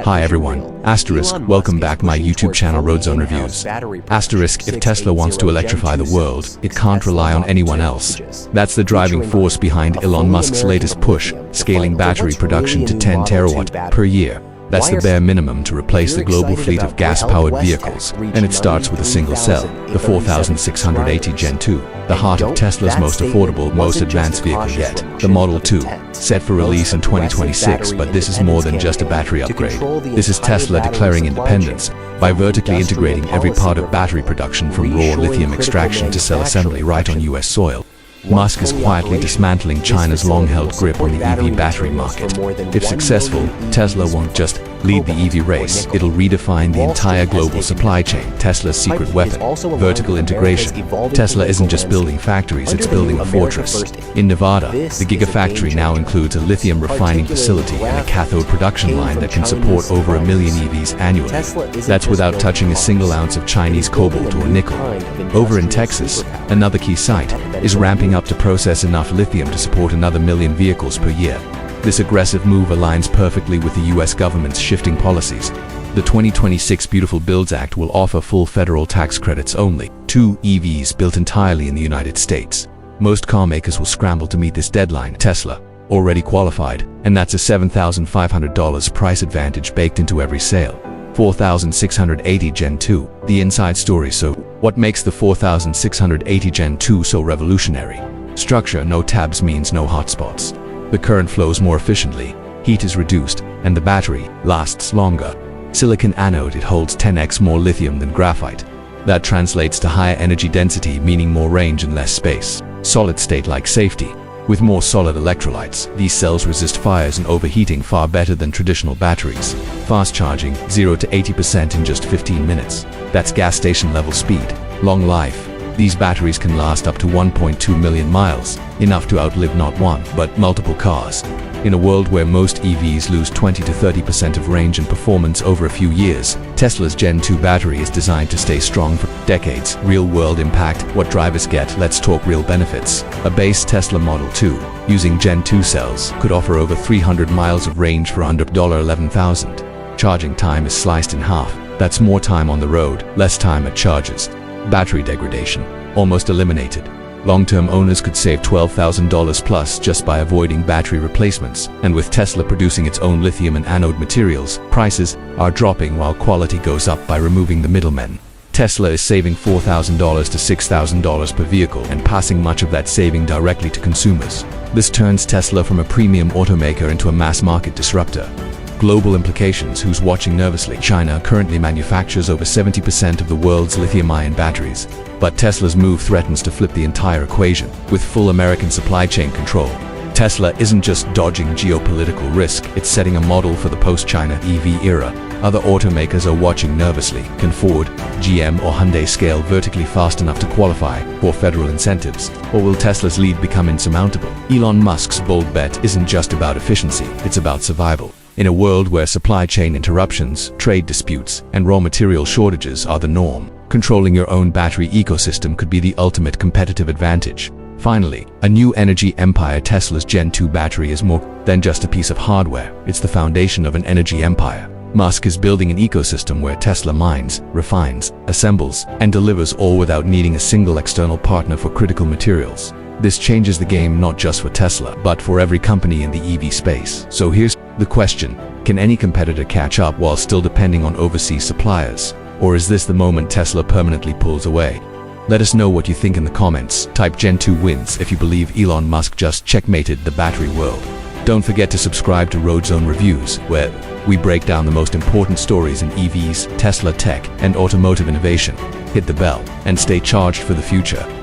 Hi everyone, Asterisk, welcome back my YouTube channel Roadzone Reviews. Asterisk, if Tesla wants to electrify the world, it can't rely on anyone else. That's the driving force behind Elon Musk's latest push, scaling battery production to 10 terawatt per year. That's the bare minimum to replace the global fleet of gas-powered vehicles, and it starts with a single cell, the 4680 Gen 2, the heart of Tesla's most affordable, most advanced vehicle yet, the Model 2, set for release in 2026, but this is more than just a battery upgrade. This is Tesla declaring independence by vertically integrating every part of battery production from raw lithium extraction to cell assembly right on US soil. Musk is quietly dismantling China's long-held grip on the EV battery market. If successful, Tesla won't just lead the EV race, it'll redefine the entire global supply chain. Tesla's secret weapon, vertical integration. Tesla isn't just building factories, it's building a fortress. In Nevada, the Gigafactory now includes a lithium refining facility and a cathode production line that can support over 1 million EVs annually. That's without touching a single ounce of Chinese cobalt or nickel. Over in Texas, another key site is ramping up to process enough lithium to support another 1 million vehicles per year. This aggressive move aligns perfectly with the US government's shifting policies. The 2026 Beautiful Builds Act will offer full federal tax credits only to EVs built entirely in the United States. Most car makers will scramble to meet this deadline. Tesla, already qualified, and that's a $7,500 price advantage baked into every sale. 4680 Gen 2, the inside story. So, what makes the 4680 Gen 2 so revolutionary? Structure: no tabs means no hotspots. The current flows more efficiently, heat is reduced, and the battery lasts longer. Silicon anode: it holds 10x more lithium than graphite. That translates to higher energy density, meaning more range and less space. Solid state: like safety. With more solid electrolytes, these cells resist fires and overheating far better than traditional batteries. Fast charging, 0 to 80% in just 15 minutes. That's gas station level speed. Long life. These batteries can last up to 1.2 million miles, enough to outlive not one, but multiple cars. In a world where most EVs lose 20 to 30% of range and performance over a few years, Tesla's Gen 2 battery is designed to stay strong for decades. Real-world impact: what drivers get. Let's talk real benefits. A base Tesla Model 2, using Gen 2 cells, could offer over 300 miles of range for under $11,000. Charging time is sliced in half. That's more time on the road, less time at chargers. Battery degradation, almost eliminated. Long-term owners could save $12,000 plus just by avoiding battery replacements. And with Tesla producing its own lithium and anode materials, prices are dropping while quality goes up by removing the middlemen. Tesla is saving $4,000 to $6,000 per vehicle and passing much of that saving directly to consumers. This turns Tesla from a premium automaker into a mass-market disruptor. Global implications: who's watching nervously? China currently manufactures over 70% of the world's lithium-ion batteries. But Tesla's move threatens to flip the entire equation. With full American supply chain control, Tesla isn't just dodging geopolitical risk, it's setting a model for the post-China EV era. Other automakers are watching nervously. Can Ford, GM or Hyundai scale vertically fast enough to qualify for federal incentives? Or will Tesla's lead become insurmountable? Elon Musk's bold bet isn't just about efficiency, it's about survival. In a world where supply chain interruptions, trade disputes, and raw material shortages are the norm, controlling your own battery ecosystem could be the ultimate competitive advantage. Finally, a new energy empire. Tesla's Gen 2 battery is more than just a piece of hardware, it's the foundation of an energy empire. Musk is building an ecosystem where Tesla mines, refines, assembles, and delivers, all without needing a single external partner for critical materials. This changes the game not just for Tesla, but for every company in the EV space. So here's the question: can any competitor catch up while still depending on overseas suppliers? Or is this the moment Tesla permanently pulls away? Let us know what you think in the comments. Type Gen 2 wins if you believe Elon Musk just checkmated the battery world. Don't forget to subscribe to Roadzone Reviews, where we break down the most important stories in EVs, Tesla tech, and automotive innovation. Hit the bell and stay charged for the future.